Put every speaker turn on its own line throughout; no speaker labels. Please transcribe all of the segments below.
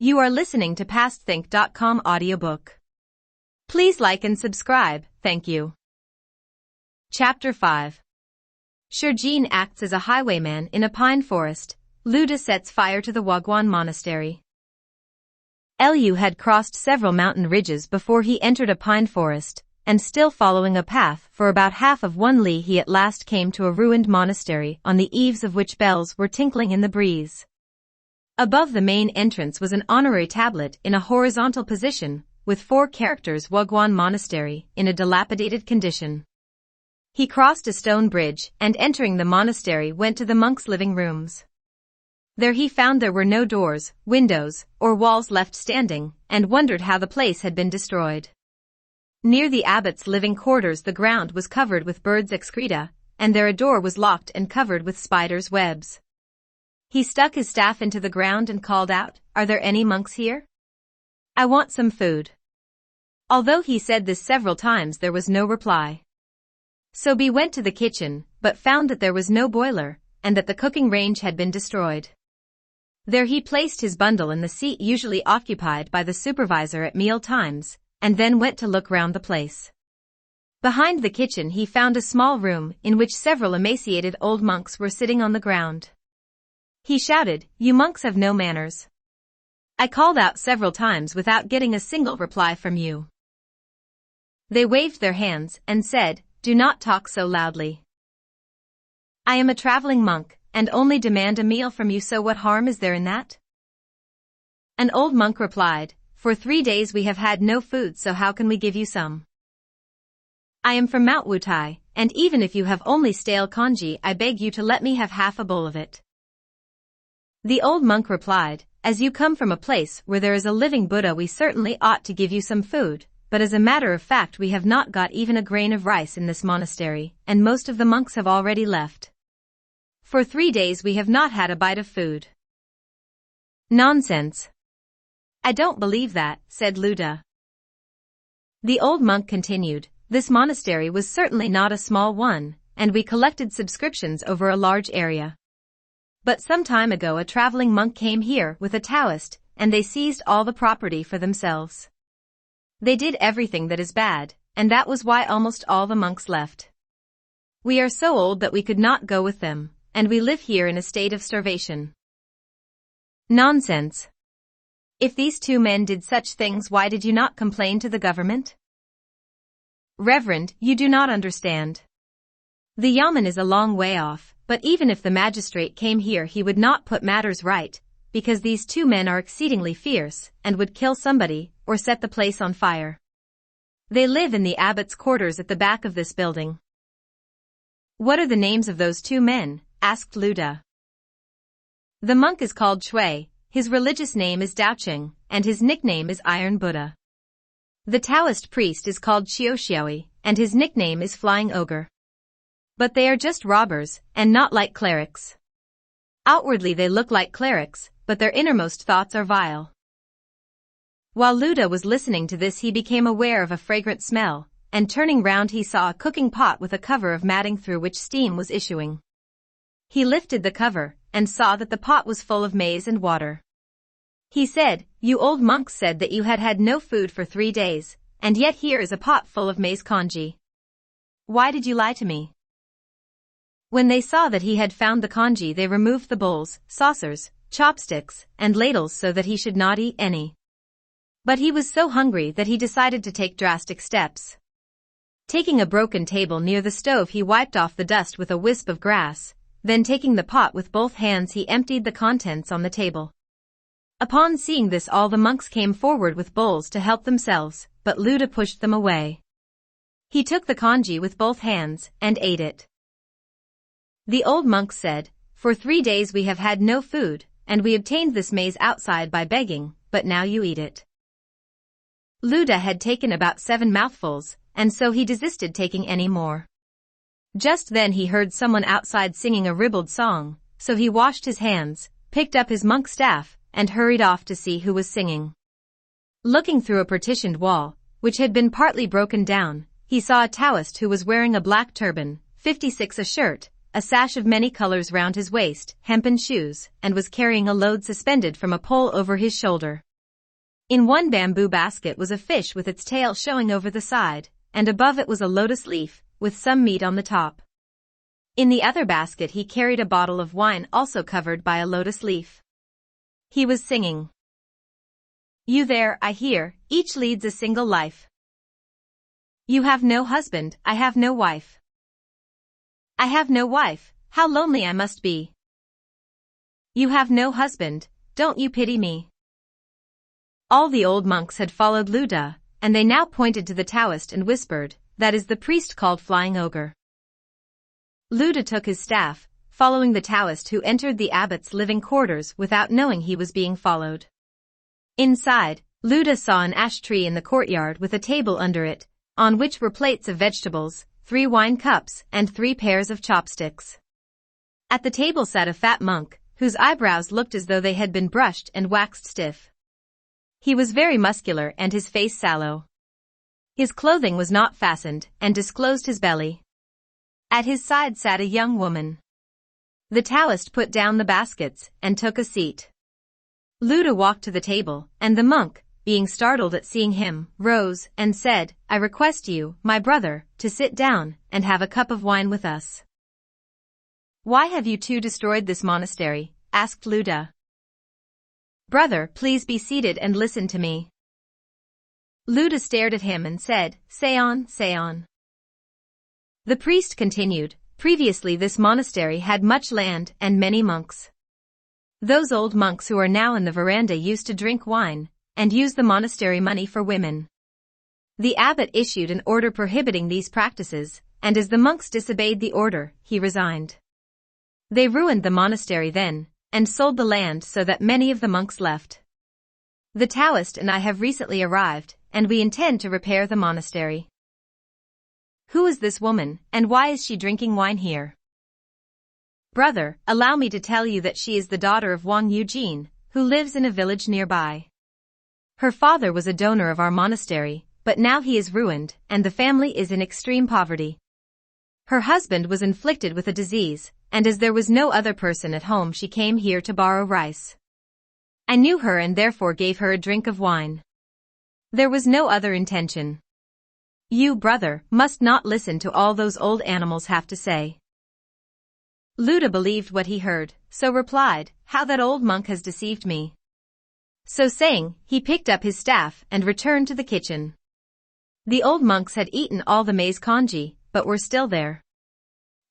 You are listening to PastThink.com audiobook. Please like and subscribe, thank you. Chapter 5. Shurjeen acts as a highwayman in a pine forest. Luda sets fire to the Wagwan monastery. Elu had crossed several mountain ridges before he entered a pine forest, and still following a path for about half of 1 li he at last came to a ruined monastery on the eaves of which bells were tinkling in the breeze. Above the main entrance was an honorary tablet in a horizontal position, with 4 characters Wagwan Monastery in a dilapidated condition. He crossed a stone bridge and entering the monastery went to the monks' living rooms. There he found there were no doors, windows, or walls left standing, and wondered how the place had been destroyed. Near the abbot's living quarters the ground was covered with birds' excreta, and there a door was locked and covered with spiders' webs. He stuck his staff into the ground and called out, "Are there any monks here? I want some food." Although he said this several times there was no reply. So he went to the kitchen, but found that there was no boiler, and that the cooking range had been destroyed. There he placed his bundle in the seat usually occupied by the supervisor at meal times, and then went to look round the place. Behind the kitchen he found a small room in which several emaciated old monks were sitting on the ground. He shouted, "You monks have no manners. I called out several times without getting a single reply from you." They waved their hands and said, "Do not talk so loudly. I am a traveling monk, and only demand a meal from you, so what harm is there in that?" An old monk replied, "For 3 days we have had no food, so how can we give you some? I am from Mount Wutai, and even if you have only stale congee I beg you to let me have half a bowl of it." The old monk replied, "As you come from a place where there is a living Buddha we certainly ought to give you some food, but as a matter of fact we have not got even a grain of rice in this monastery, and most of the monks have already left. For 3 days we have not had a bite of food." "Nonsense. I don't believe that," said Luda. The old monk continued, "This monastery was certainly not a small one, and we collected subscriptions over a large area. But some time ago a traveling monk came here with a Taoist, and they seized all the property for themselves. They did everything that is bad, and that was why almost all the monks left. We are so old that we could not go with them, and we live here in a state of starvation." "Nonsense. If these 2 men did such things, why did you not complain to the government?" "Reverend, you do not understand. The yamen is a long way off, but even if the magistrate came here he would not put matters right, because these 2 men are exceedingly fierce, and would kill somebody, or set the place on fire. They live in the abbot's quarters at the back of this building." "What are the names of those 2 men?" asked Luda. "The monk is called Shui, his religious name is Daocheng, and his nickname is Iron Buddha. The Taoist priest is called Xiaoxiaoi, and his nickname is Flying Ogre. But they are just robbers, and not like clerics. Outwardly they look like clerics, but their innermost thoughts are vile." While Luda was listening to this he became aware of a fragrant smell, and turning round he saw a cooking pot with a cover of matting through which steam was issuing. He lifted the cover, and saw that the pot was full of maize and water. He said, "You old monks said that you had had no food for 3 days, and yet here is a pot full of maize congee. Why did you lie to me?" When they saw that he had found the congee they removed the bowls, saucers, chopsticks, and ladles so that he should not eat any. But he was so hungry that he decided to take drastic steps. Taking a broken table near the stove he wiped off the dust with a wisp of grass, then taking the pot with both hands he emptied the contents on the table. Upon seeing this all the monks came forward with bowls to help themselves, but Luda pushed them away. He took the congee with both hands and ate it. The old monk said, "For 3 days we have had no food, and we obtained this maize outside by begging, but now you eat it." Luda had taken about 7 mouthfuls, and so he desisted taking any more. Just then he heard someone outside singing a ribald song, so he washed his hands, picked up his monk staff, and hurried off to see who was singing. Looking through a partitioned wall, which had been partly broken down, he saw a Taoist who was wearing a black turban, 56 a shirt, a sash of many colors round his waist, hempen shoes, and was carrying a load suspended from a pole over his shoulder. In one bamboo basket was a fish with its tail showing over the side, and above it was a lotus leaf, with some meat on the top. In the other basket he carried a bottle of wine also covered by a lotus leaf. He was singing. You there, I hear, each leads a single life. You have no husband, I have no wife. I have no wife, how lonely I must be. You have no husband, don't you pity me? All the old monks had followed Luda, and they now pointed to the Taoist and whispered, that is the priest called Flying Ogre. Luda took his staff, following the Taoist who entered the abbot's living quarters without knowing he was being followed. Inside, Luda saw an ash tree in the courtyard with a table under it, on which were plates of vegetables, 3 wine cups, and 3 pairs of chopsticks. At the table sat a fat monk, whose eyebrows looked as though they had been brushed and waxed stiff. He was very muscular and his face sallow. His clothing was not fastened and disclosed his belly. At his side sat a young woman. The Taoist put down the baskets and took a seat. Luda walked to the table, and the monk, being startled at seeing him, rose and said, I request you, my brother, to sit down and have a cup of wine with us. Why have you two destroyed this monastery? Asked Luda. Brother, please be seated and listen to me. Luda stared at him and said, Say on, say on. The priest continued, Previously this monastery had much land and many monks. Those old monks who are now in the veranda used to drink wine, and use the monastery money for women. The abbot issued an order prohibiting these practices, and as the monks disobeyed the order, he resigned. They ruined the monastery then, and sold the land so that many of the monks left. The Taoist and I have recently arrived, and we intend to repair the monastery. Who is this woman, and why is she drinking wine here? Brother, allow me to tell you that she is the daughter of Wang Eugene, who lives in a village nearby. Her father was a donor of our monastery, but now he is ruined, and the family is in extreme poverty. Her husband was inflicted with a disease, and as there was no other person at home she came here to borrow rice. I knew her and therefore gave her a drink of wine. There was no other intention. You, brother, must not listen to all those old animals have to say. Luda believed what he heard, so replied, How that old monk has deceived me. So saying, he picked up his staff and returned to the kitchen. The old monks had eaten all the maize congee, but were still there.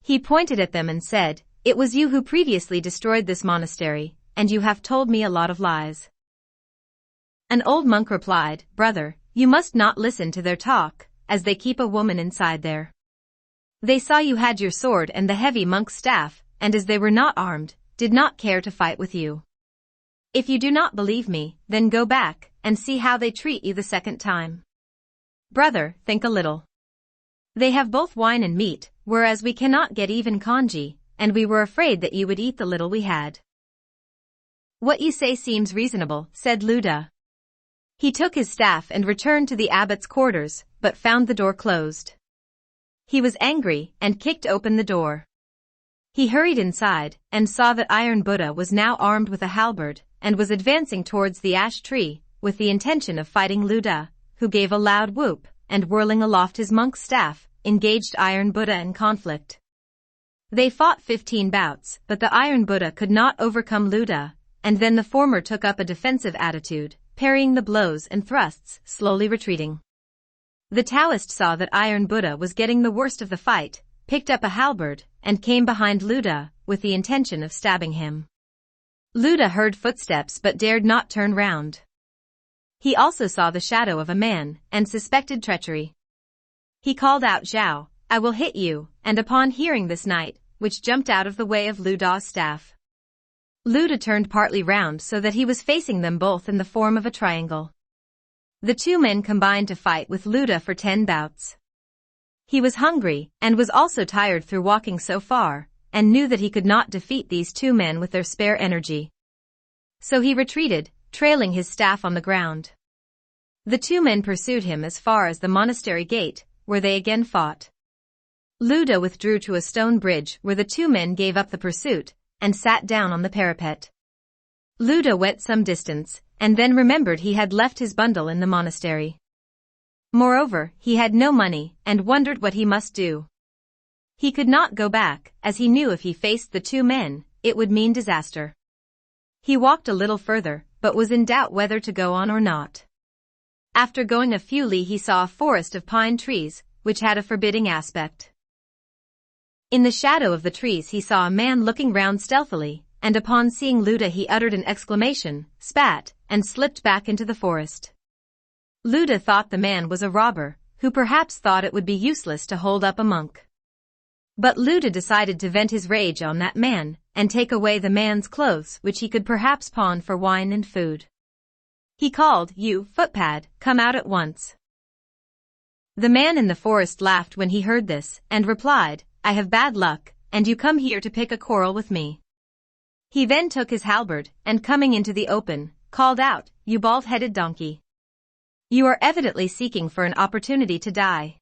He pointed at them and said, It was you who previously destroyed this monastery, and you have told me a lot of lies. An old monk replied, Brother, you must not listen to their talk, as they keep a woman inside there. They saw you had your sword and the heavy monk's staff, and as they were not armed, did not care to fight with you. If you do not believe me, then go back, and see how they treat you the second time. Brother, think a little. They have both wine and meat, whereas we cannot get even congee, and we were afraid that you would eat the little we had. What you say seems reasonable, said Luda. He took his staff and returned to the abbot's quarters, but found the door closed. He was angry and kicked open the door. He hurried inside and saw that Iron Buddha was now armed with a halberd and was advancing towards the ash tree with the intention of fighting Luda, who gave a loud whoop and whirling aloft his monk's staff, engaged Iron Buddha in conflict. They fought 15 bouts, but the Iron Buddha could not overcome Luda, and then the former took up a defensive attitude, parrying the blows and thrusts, slowly retreating. The Taoist saw that Iron Buddha was getting the worst of the fight, picked up a halberd, and came behind Luda, with the intention of stabbing him. Luda heard footsteps but dared not turn round. He also saw the shadow of a man, and suspected treachery. He called out, Zhao, I will hit you, and upon hearing this knight, which jumped out of the way of Luda's staff. Luda turned partly round so that he was facing them both in the form of a triangle. The two men combined to fight with Luda for 10 bouts. He was hungry, and was also tired through walking so far, and knew that he could not defeat these two men with their spare energy. So he retreated, trailing his staff on the ground. The two men pursued him as far as the monastery gate, where they again fought. Luda withdrew to a stone bridge where the two men gave up the pursuit, and sat down on the parapet. Luda went some distance, and then remembered he had left his bundle in the monastery. Moreover, he had no money, and wondered what he must do. He could not go back, as he knew if he faced the two men, it would mean disaster. He walked a little further, but was in doubt whether to go on or not. After going a few li he saw a forest of pine trees, which had a forbidding aspect. In the shadow of the trees he saw a man looking round stealthily, and upon seeing Luda he uttered an exclamation, spat, and slipped back into the forest. Luda thought the man was a robber, who perhaps thought it would be useless to hold up a monk. But Luda decided to vent his rage on that man, and take away the man's clothes which he could perhaps pawn for wine and food. He called, "You, footpad, come out at once." The man in the forest laughed when he heard this, and replied, "I have bad luck, and you come here to pick a quarrel with me." He then took his halberd, and coming into the open, called out, "You bald-headed donkey. You are evidently seeking for an opportunity to die.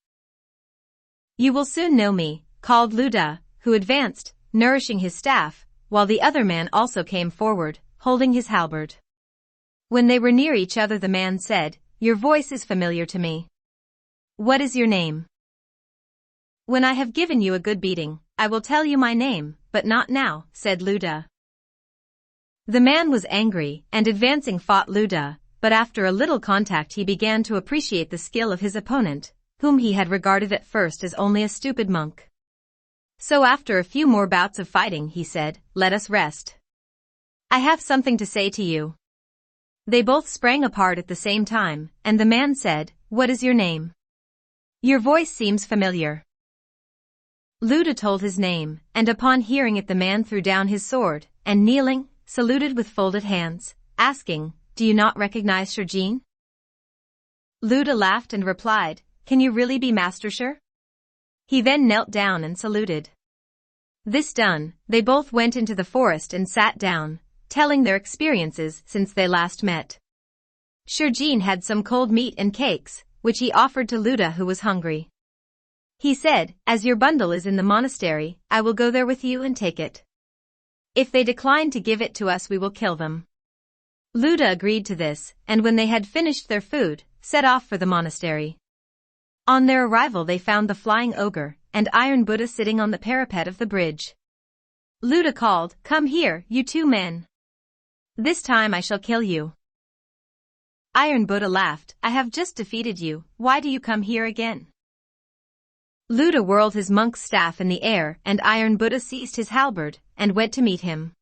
You will soon know me," called Luda, who advanced, nourishing his staff, while the other man also came forward, holding his halberd. When they were near each other the man said, "Your voice is familiar to me. What is your name?" "When I have given you a good beating, I will tell you my name, but not now," said Luda. The man was angry, and advancing fought Luda, but after a little contact he began to appreciate the skill of his opponent, whom he had regarded at first as only a stupid monk. So after a few more bouts of fighting he said, "Let us rest. I have something to say to you." They both sprang apart at the same time, and the man said, "What is your name? Your voice seems familiar." Luda told his name, and upon hearing it the man threw down his sword, and kneeling, saluted with folded hands, asking, "Do you not recognize Shurjin?" Luda laughed and replied, "Can you really be Master Shur?" He then knelt down and saluted. This done, they both went into the forest and sat down, telling their experiences since they last met. Shurjin had some cold meat and cakes, which he offered to Luda who was hungry. He said, "As your bundle is in the monastery, I will go there with you and take it. If they decline to give it to us we will kill them." Luda agreed to this, and when they had finished their food, set off for the monastery. On their arrival they found the flying ogre, and Iron Buddha sitting on the parapet of the bridge. Luda called, "Come here, you two men. This time I shall kill you." Iron Buddha laughed, "I have just defeated you, why do you come here again?" Luda whirled his monk's staff in the air, and Iron Buddha seized his halberd, and went to meet him.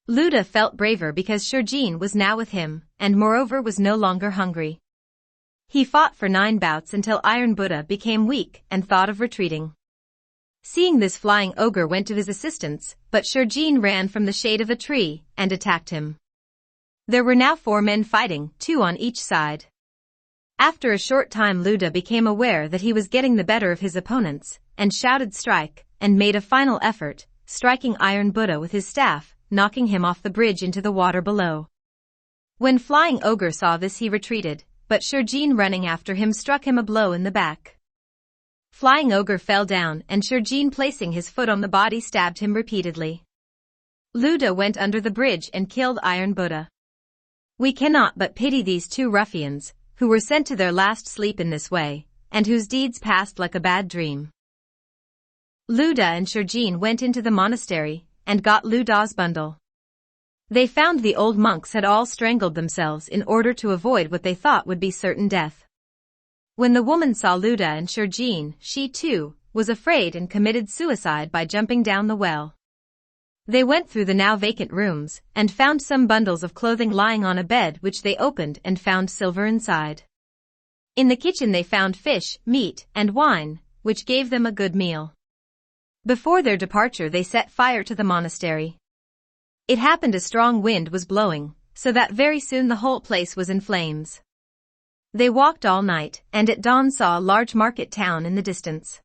Luda felt braver because Shurjin was now with him, and moreover was no longer hungry. He fought for 9 bouts until Iron Buddha became weak and thought of retreating. Seeing this flying ogre went to his assistance, but Shurjin ran from the shade of a tree, and attacked him. There were now 4 men fighting, 2 on each side. After a short time Luda became aware that he was getting the better of his opponents, and shouted strike, and made a final effort, striking Iron Buddha with his staff, knocking him off the bridge into the water below. When Flying Ogre saw this he retreated, but Shurjin running after him struck him a blow in the back. Flying Ogre fell down and Shurjin placing his foot on the body stabbed him repeatedly. Luda went under the bridge and killed Iron Buddha. We cannot but pity these 2 ruffians, who were sent to their last sleep in this way, and whose deeds passed like a bad dream. Luda and Shurjin went into the monastery, and got Luda's bundle. They found the old monks had all strangled themselves in order to avoid what they thought would be certain death. When the woman saw Luda and Shurjin, she too, was afraid and committed suicide by jumping down the well. They went through the now vacant rooms, and found some bundles of clothing lying on a bed which they opened and found silver inside. In the kitchen they found fish, meat, and wine, which gave them a good meal. Before their departure they set fire to the monastery. It happened a strong wind was blowing, so that very soon the whole place was in flames. They walked all night, and at dawn saw a large market town in the distance.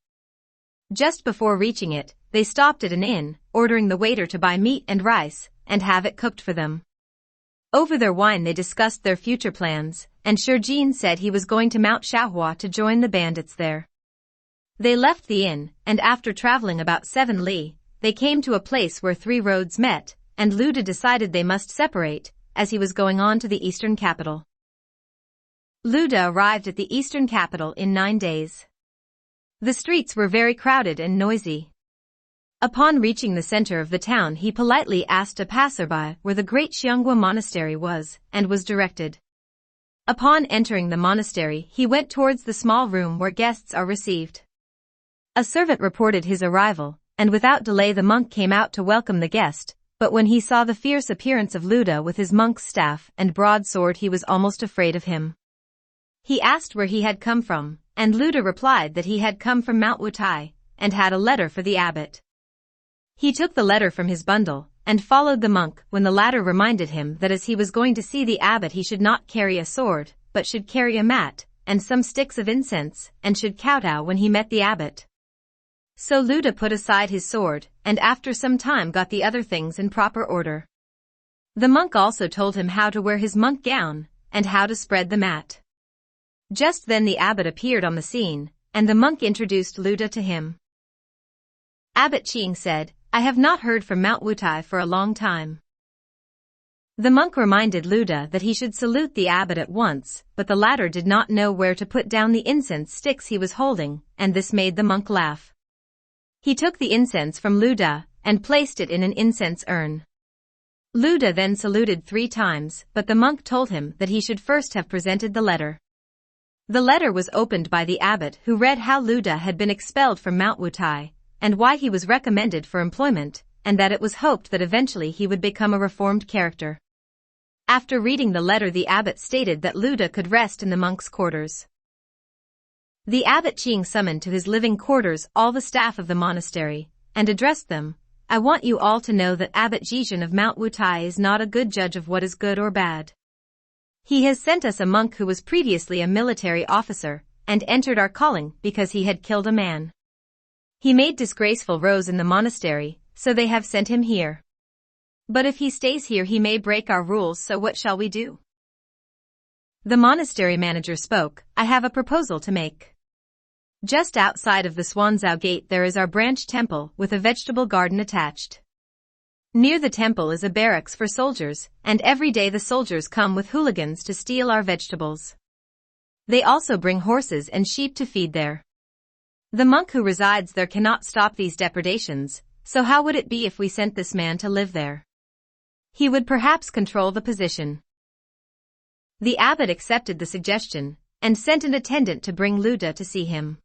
Just before reaching it, they stopped at an inn, ordering the waiter to buy meat and rice, and have it cooked for them. Over their wine they discussed their future plans, and Shurjin said he was going to Mount Shahua to join the bandits there. They left the inn, and after traveling about 7 li, they came to a place where 3 roads met, and Luda decided they must separate, as he was going on to the eastern capital. Luda arrived at the eastern capital in 9 days. The streets were very crowded and noisy. Upon reaching the center of the town, he politely asked a passerby where the great Xianghua monastery was, and was directed. Upon entering the monastery, he went towards the small room where guests are received. A servant reported his arrival, and without delay the monk came out to welcome the guest, but when he saw the fierce appearance of Luda with his monk's staff and broadsword, he was almost afraid of him. He asked where he had come from, and Luda replied that he had come from Mount Wutai, and had a letter for the abbot. He took the letter from his bundle, and followed the monk when the latter reminded him that as he was going to see the abbot he should not carry a sword, but should carry a mat, and some sticks of incense, and should kowtow when he met the abbot. So Luda put aside his sword, and after some time got the other things in proper order. The monk also told him how to wear his monk gown, and how to spread the mat. Just then the abbot appeared on the scene, and the monk introduced Luda to him. Abbot Ching said, "I have not heard from Mount Wutai for a long time." The monk reminded Luda that he should salute the abbot at once, but the latter did not know where to put down the incense sticks he was holding, and this made the monk laugh. He took the incense from Luda, and placed it in an incense urn. Luda then saluted 3 times, but the monk told him that he should first have presented the letter. The letter was opened by the abbot, who read how Luda had been expelled from Mount Wutai, and why he was recommended for employment, and that it was hoped that eventually he would become a reformed character. After reading the letter, the abbot stated that Luda could rest in the monk's quarters. The abbot Ching summoned to his living quarters all the staff of the monastery, and addressed them, "I want you all to know that Abbot Jijun of Mount Wutai is not a good judge of what is good or bad. He has sent us a monk who was previously a military officer, and entered our calling because he had killed a man. He made disgraceful rows in the monastery, so they have sent him here. But if he stays here he may break our rules, so what shall we do?" The monastery manager spoke, "I have a proposal to make. Just outside of the Swanzhou gate there is our branch temple with a vegetable garden attached. Near the temple is a barracks for soldiers, and every day the soldiers come with hooligans to steal our vegetables. They also bring horses and sheep to feed there. The monk who resides there cannot stop these depredations, so how would it be if we sent this man to live there? He would perhaps control the position." The abbot accepted the suggestion, and sent an attendant to bring Luda to see him.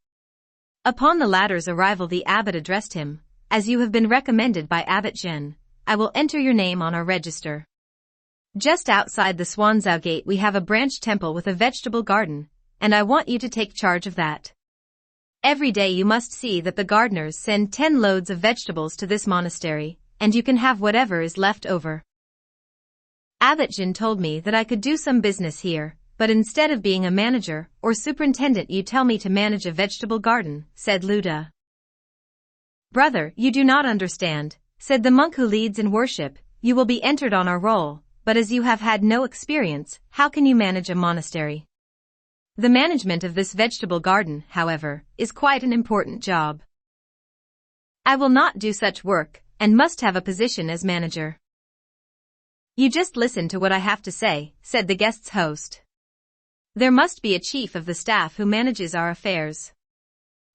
Upon the latter's arrival the abbot addressed him, "As you have been recommended by Abbot Zhen, I will enter your name on our register. Just outside the Swanzhou gate we have a branch temple with a vegetable garden, and I want you to take charge of that. Every day you must see that the gardeners send 10 loads of vegetables to this monastery, and you can have whatever is left over." Abbot Jin told me that I could do some business here, but instead of being a manager or superintendent you tell me to manage a vegetable garden, said Luda. "Brother, you do not understand," said the monk who leads in worship, "you will be entered on our roll, but as you have had no experience, how can you manage a monastery? The management of this vegetable garden, however, is quite an important job. I will not do such work, and must have a position as manager." "You just listen to what I have to say," said the guest's host. "There must be a chief of the staff who manages our affairs.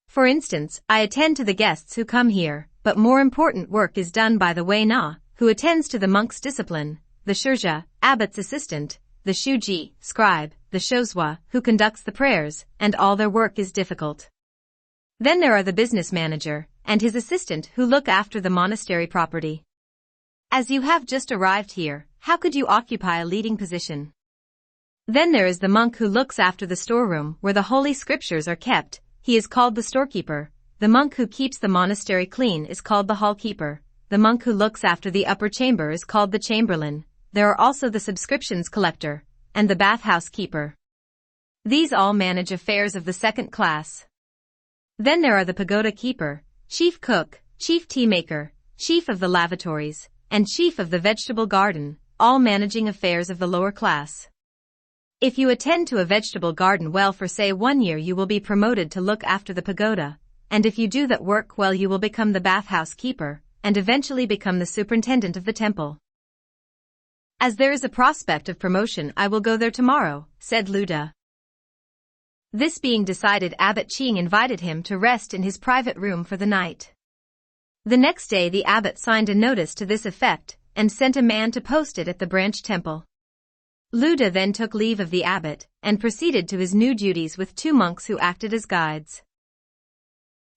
For instance, I attend to the guests who come here, but more important work is done by the Wei Na, who attends to the monk's discipline, the Shirja, abbot's assistant, the Shuji, scribe, the Shozhua, who conducts the prayers, and all their work is difficult. Then there are the business manager, and his assistant who look after the monastery property. As you have just arrived here, how could you occupy a leading position? Then there is the monk who looks after the storeroom where the holy scriptures are kept, he is called the storekeeper. The monk who keeps the monastery clean is called the hallkeeper. The monk who looks after the upper chamber is called the chamberlain. There are also the subscriptions collector, and the bathhouse keeper. These all manage affairs of the second class. Then there are the pagoda keeper, chief cook, chief tea maker, chief of the lavatories, and chief of the vegetable garden, all managing affairs of the lower class. If you attend to a vegetable garden well for say 1 year you will be promoted to look after the pagoda, and if you do that work well you will become the bathhouse keeper, and eventually become the superintendent of the temple. As there is a prospect of promotion, I will go there tomorrow, said Luda. This being decided, Abbot Ching invited him to rest in his private room for the night. The next day the abbot signed a notice to this effect, and sent a man to post it at the branch temple. Luda then took leave of the abbot, and proceeded to his new duties with 2 monks who acted as guides.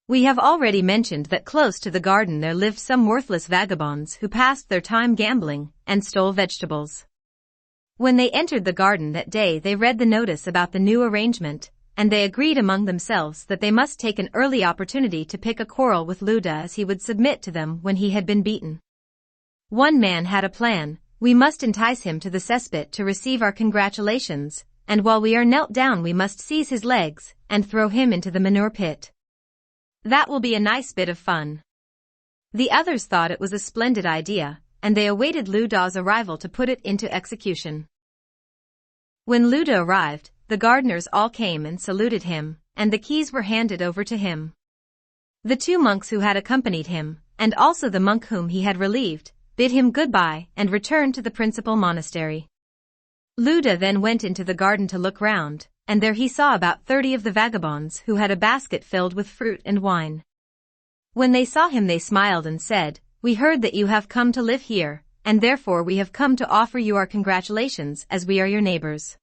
We have already mentioned that close to the garden there lived some worthless vagabonds who passed their time gambling, and stole vegetables. When they entered the garden that day they read the notice about the new arrangement, and they agreed among themselves that they must take an early opportunity to pick a quarrel with Luda, as he would submit to them when he had been beaten. One man had a plan: we must entice him to the cesspit to receive our congratulations, and while we are knelt down we must seize his legs, and throw him into the manure pit. That will be a nice bit of fun. The others thought it was a splendid idea, and they awaited Luda's arrival to put it into execution. When Luda arrived, the gardeners all came and saluted him, and the keys were handed over to him. The 2 monks who had accompanied him, and also the monk whom he had relieved, bid him goodbye and returned to the principal monastery. Luda then went into the garden to look round, and there he saw about 30 of the vagabonds who had a basket filled with fruit and wine. When they saw him they smiled and said, "We heard that you have come to live here, and therefore we have come to offer you our congratulations, as we are your neighbors."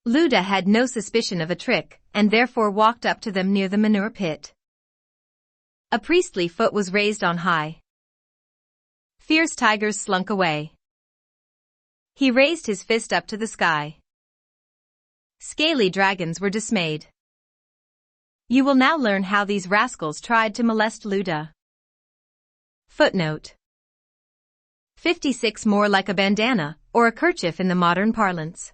Luda had no suspicion of a trick, and therefore walked up to them near the manure pit. A priestly foot was raised on high. Fierce tigers slunk away. He raised his fist up to the sky. Scaly dragons were dismayed. You will now learn how these rascals tried to molest Luda. Footnote 56. More like a bandana, or a kerchief in the modern parlance.